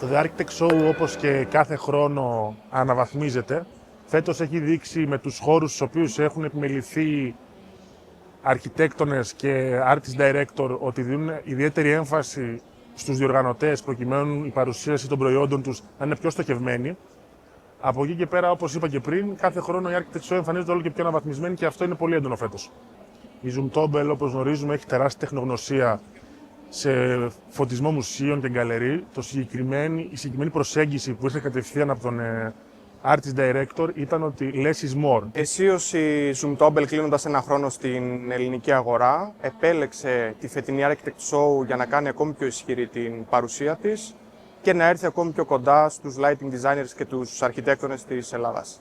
Το The Architect Show, όπως και κάθε χρόνο, αναβαθμίζεται. Φέτος έχει δείξει με τους χώρους στους οποίους έχουν επιμεληθεί αρχιτέκτονες και artist director ότι δίνουν ιδιαίτερη έμφαση στους διοργανωτές προκειμένου η παρουσίαση των προϊόντων τους να είναι πιο στοχευμένη. Από εκεί και πέρα, όπως είπα και πριν, κάθε χρόνο η Architect Show εμφανίζεται όλο και πιο αναβαθμισμένη και αυτό είναι πολύ έντονο φέτος. Η Zoomtobel, όπως γνωρίζουμε, έχει τεράστια τεχνογνωσία σε φωτισμό μουσείων και γκαλερί. Η συγκεκριμένη προσέγγιση που ήρθε κατευθείαν από τον artist director ήταν ότι less is more. Αισίως η Zoomtobel, κλείνοντας ένα χρόνο στην ελληνική αγορά, επέλεξε τη φετινή Architect Show για να κάνει ακόμη πιο ισχυρή την παρουσία της και να έρθει ακόμη πιο κοντά στους lighting designers και τους αρχιτέκτονες της Ελλάδας.